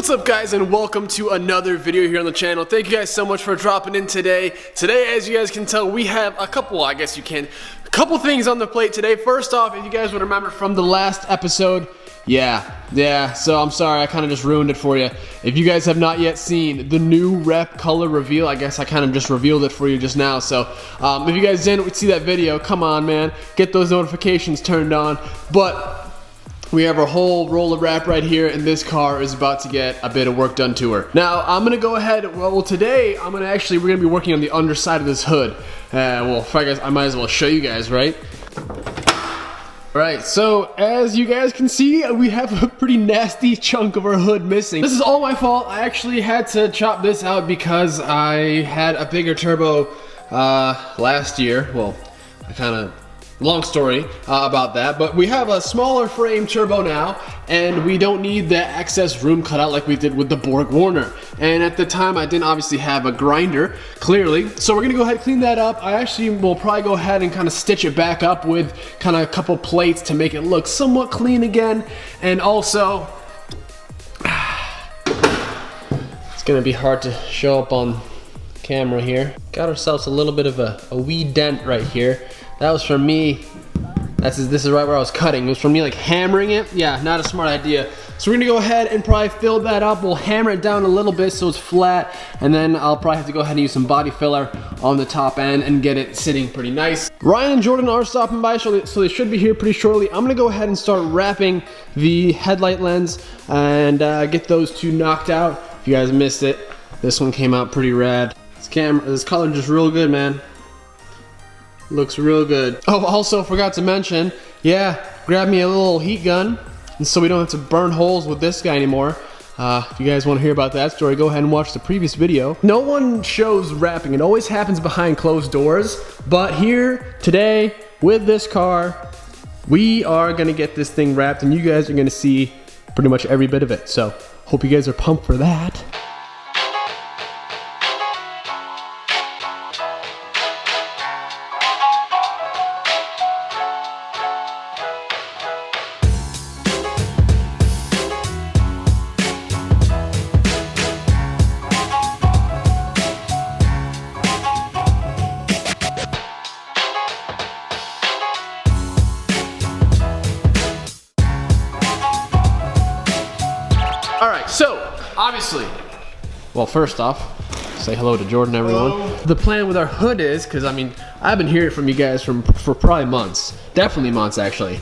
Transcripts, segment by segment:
What's up, guys, and welcome to another video here on the channel. Thank you guys so much for dropping in today. Today, as you guys can tell, we have a couple things on the plate today. First off, if you guys would remember from the last episode, so I'm sorry, I kind of just ruined it for you. If you guys have not yet seen the new rep color reveal, I guess I kind of just revealed it for you just now. So if you guys didn't see that video, come on, man, get those notifications turned on. But we have our whole roll of wrap right here, and this car is about to get a bit of work done to her. Now, I'm gonna go ahead, well today, we're gonna be working on the underside of this hood. Well, I guess I might as well show you guys, right? Right, so as you guys can see, we have a pretty nasty chunk of our hood missing. This is all my fault. I actually had to chop this out because I had a bigger turbo last year. Well, long story about that, but we have a smaller frame turbo now, and we don't need the excess room cut out like we did with the Borg Warner. And at the time, I didn't obviously have a grinder, clearly, so we're gonna go ahead and clean that up. I actually will probably go ahead and kind of stitch it back up with kind of a couple plates to make it look somewhat clean again. And also, it's gonna be hard to show up on camera here. Got ourselves a little bit of a wee dent right here. That was from me, this is right where I was cutting. It was from me like hammering it. Yeah, not a smart idea. So we're gonna go ahead and probably fill that up. We'll hammer it down a little bit so it's flat, and then I'll probably have to go ahead and use some body filler on the top end and get it sitting pretty nice. Ryan and Jordan are stopping by, so they should be here pretty shortly. I'm gonna go ahead and start wrapping the headlight lens and get those two knocked out. If you guys missed it, this one came out pretty rad. This color just real good, man. Looks real good. Oh, also forgot to mention, grab me a little heat gun, and so we don't have to burn holes with this guy anymore. If you guys want to hear about that story, go ahead and watch the previous video. No one shows wrapping. It always happens behind closed doors. But here, today, with this car, we are gonna get this thing wrapped, and you guys are gonna see pretty much every bit of it. So, hope you guys are pumped for that. Alright, so, obviously, well, first off, say hello to Jordan, everyone. Hello. The plan with our hood is, because I've been hearing from you guys for probably months. Definitely months, actually.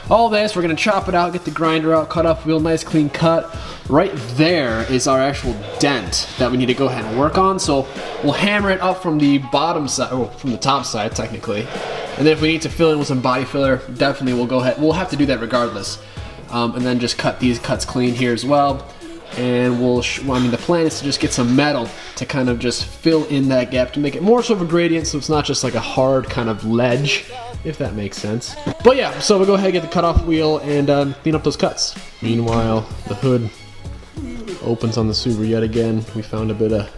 All this, we're going to chop it out, get the grinder out, cut off real nice, clean cut. Right there is our actual dent that we need to go ahead and work on. So, we'll hammer it up from the bottom side, or from the top side, technically. And then if we need to fill in with some body filler, definitely we'll go ahead. We'll have to do that regardless. And then just cut these cuts clean here as well. And the plan is to just get some metal to kind of just fill in that gap to make it more sort of a gradient, so it's not just like a hard kind of ledge, if that makes sense. But yeah, so we'll go ahead and get the cutoff wheel and clean up those cuts. Meanwhile, the hood opens on the Subaru yet again. We found a bit of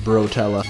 Brotella.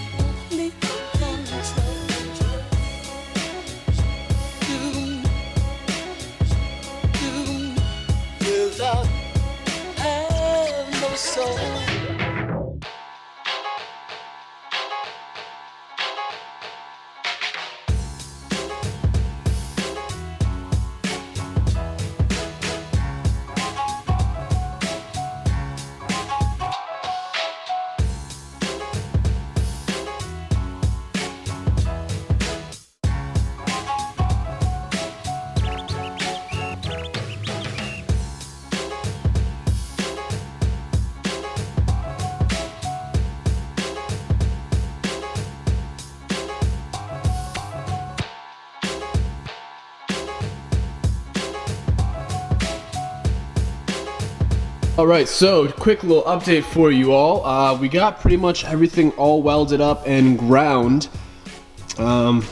Alright, so quick little update for you all. We got pretty much everything all welded up and ground. Gonna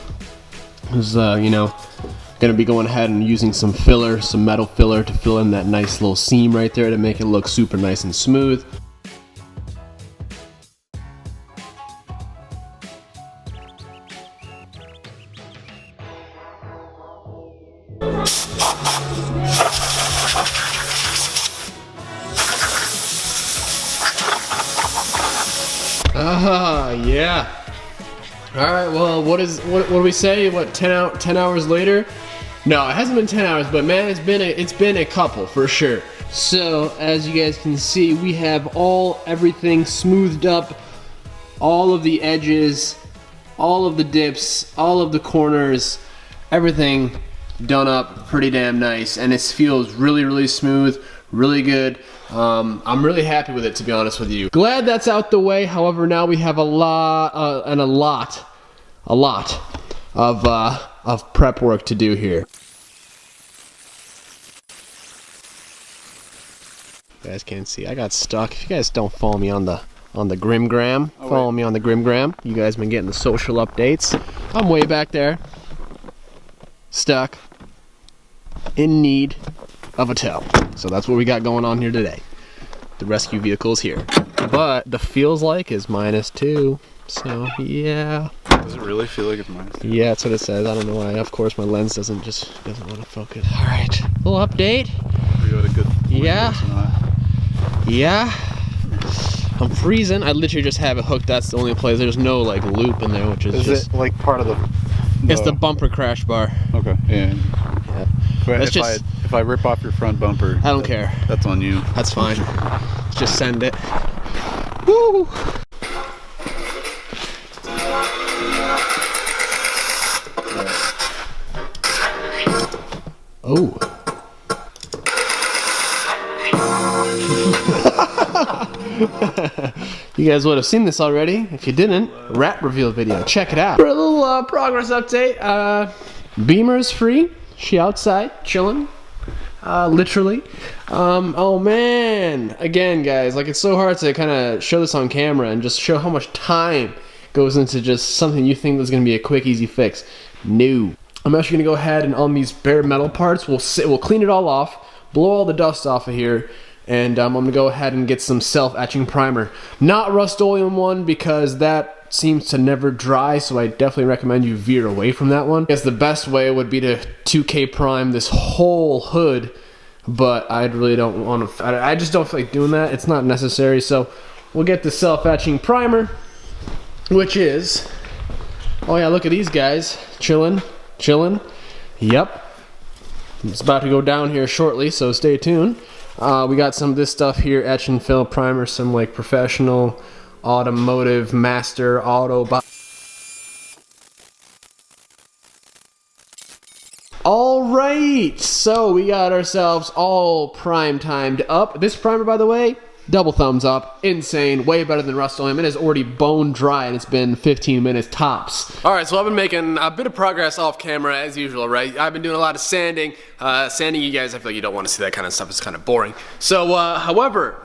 be going ahead and using some filler, some metal filler to fill in that nice little seam right there to make it look super nice and smooth. Yeah. All right, well, what do we say? What, 10 hours later? No, it hasn't been 10 hours, but man, it's been a couple for sure. So, as you guys can see, we have everything smoothed up, all of the edges, all of the dips, all of the corners, everything done up pretty damn nice, and it feels really, really smooth, really good. I'm really happy with it, to be honest with you. Glad that's out the way. However, now we have a lot of prep work to do here. You guys can't see. I got stuck. If you guys don't follow me on the Grimgram, follow me on the Grimgram. You guys been getting the social updates. I'm way back there, stuck, in need of a tow. So that's what we got going on here today. The rescue vehicle is here, but the feels like is -2. So yeah. Does it really feel like it's -2? Yeah, that's what it says. I don't know why. Of course, my lens doesn't want to focus. All right, little update. We got a good. Yeah. I'm freezing. I literally just have it hooked. That's the only place. There's no like loop in there, which is just. Is it like part of the? It's the bumper crash bar. Okay. Yeah. But Let's if I rip off your front bumper, I don't care. That's on you. That's fine. Just send it. Woo! Oh. You guys would have seen this already. If you didn't, rat reveal video. Check it out. For a little progress update, Beamer's free. She outside, chilling. Literally. Oh man. Again, guys, like it's so hard to kind of show this on camera and just show how much time goes into just something you think was going to be a quick, easy fix. No. I'm actually going to go ahead and on these bare metal parts, we'll clean it all off, blow all the dust off of here, and I'm going to go ahead and get some self-etching primer. Not Rust-Oleum one because that seems to never dry, so I definitely recommend you veer away from that one. I guess the best way would be to 2K prime this whole hood, but I really don't want to, I just don't feel like doing that. It's not necessary, so we'll get the self-etching primer, which is, oh yeah, look at these guys, chilling. Yep, it's about to go down here shortly, so stay tuned. We got some of this stuff here, etch and fill primer, some like professional automotive master auto. All right, so we got ourselves all prime timed up. This primer, by the way, double thumbs up, insane, way better than Rust-Oleum. It is already bone dry and it's been 15 minutes tops. All right, so I've been making a bit of progress off camera as usual, right? I've been doing a lot of sanding. Sanding, you guys, I feel like you don't want to see that kind of stuff. It's kind of boring. So, however,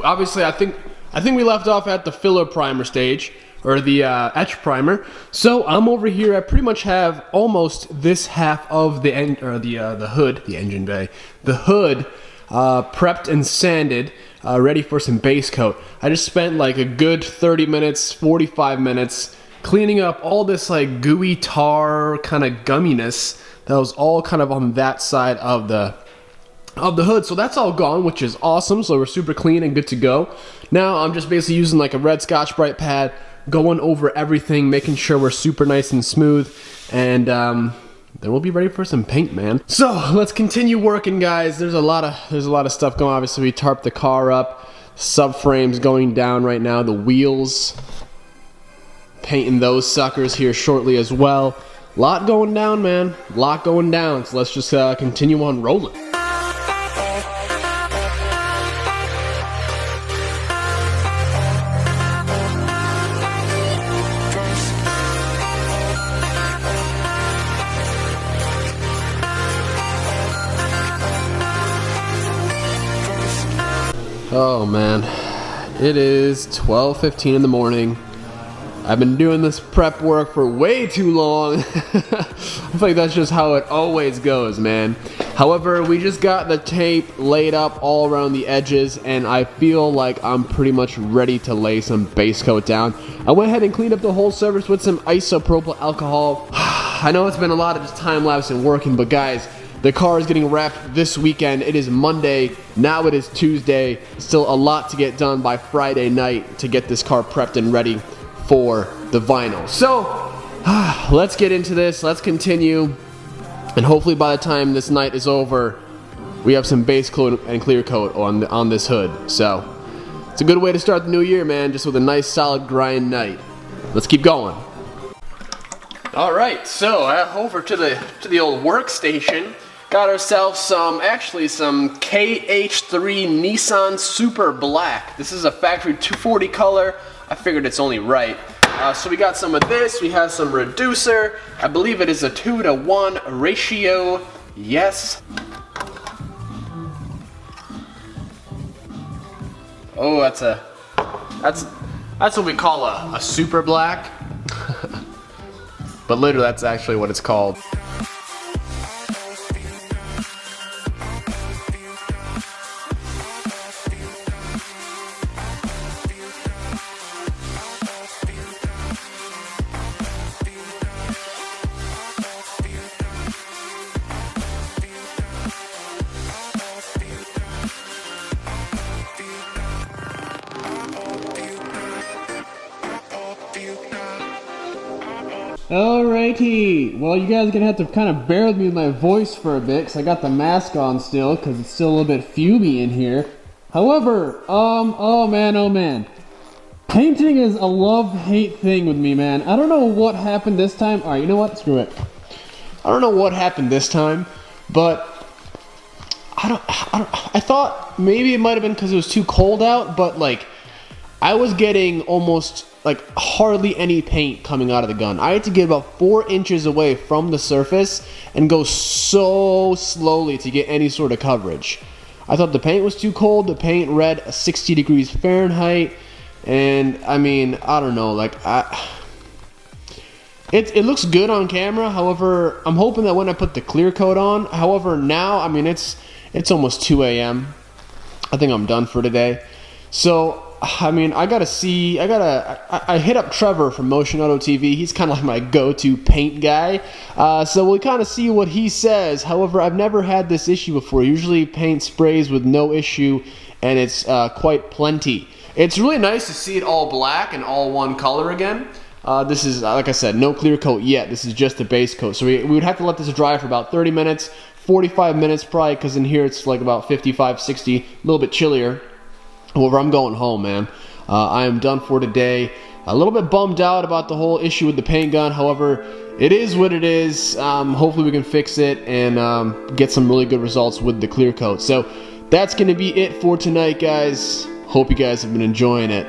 obviously I think we left off at the filler primer stage, or the etch primer. So I'm over here. I pretty much have almost this half of the hood, the engine bay, the hood prepped and sanded, ready for some base coat. I just spent like a good 30 minutes, 45 minutes cleaning up all this like gooey tar kind of gumminess that was all kind of on that side of the hood. So that's all gone, which is awesome. So we're super clean and good to go. Now I'm just basically using like a red Scotch-Brite pad, going over everything, making sure we're super nice and smooth, and then we'll be ready for some paint, man. So let's continue working, guys. There's a lot of stuff going on. Obviously we tarped the car up, subframes going down right now, the wheels, painting those suckers here shortly as well. Lot going down, man. Lot going down. So let's just continue on rolling. Oh man, it is 12:15 in the morning. I've been doing this prep work for way too long. I feel like that's just how it always goes, man. However, we just got the tape laid up all around the edges, and I feel like I'm pretty much ready to lay some base coat down. I went ahead and cleaned up the whole surface with some isopropyl alcohol. I know it's been a lot of just time lapse and working, but guys, The car is getting wrapped this weekend. It is Monday, now it is Tuesday. Still a lot to get done by Friday night to get this car prepped and ready for the vinyl. So, let's get into this, let's continue, and hopefully by the time this night is over, we have some base coat and clear coat on this hood. So, it's a good way to start the new year, man, just with a nice solid grind night. Let's keep going. Alright, so over to the old workstation. Got ourselves some KH3 Nissan Super Black. This is a factory 240 color. I figured it's only right. So we got some of this. We have some reducer. I believe it is a 2-to-1 ratio. Yes. Oh, that's what we call a Super Black. But literally, that's actually what it's called. Alrighty, well you guys are gonna have to kind of bear with me with my voice for a bit because I got the mask on still because it's still a little bit fumey in here. However, oh man, painting is a love-hate thing with me, man. I don't know what happened this time. Alright, you know what, screw it. I don't know what happened this time, but I thought maybe it might have been because it was too cold out, but like I was getting almost like hardly any paint coming out of the gun. I had to get about 4 inches away from the surface and go so slowly to get any sort of coverage. I thought the paint was too cold. The paint read 60 degrees Fahrenheit, and I mean, I don't know, like it looks good on camera. However, I'm hoping that when I put the clear coat on, however, now, I mean, it's almost 2 a.m. I think I'm done for today. So I mean, I hit up Trevor from Motion Auto TV. He's kind of like my go-to paint guy. So we'll kind of see what he says. However, I've never had this issue before. Usually paint sprays with no issue, and it's quite plenty. It's really nice to see it all black and all one color again. This is, like I said, no clear coat yet. This is just the base coat. So we would have to let this dry for about 30 minutes, 45 minutes probably, because in here it's like about 55, 60, a little bit chillier. However, I'm going home, man. I am done for today. A little bit bummed out about the whole issue with the paint gun. However, it is what it is. Hopefully we can fix it and get some really good results with the clear coat. So that's going to be it for tonight, guys. Hope you guys have been enjoying it.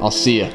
I'll see ya.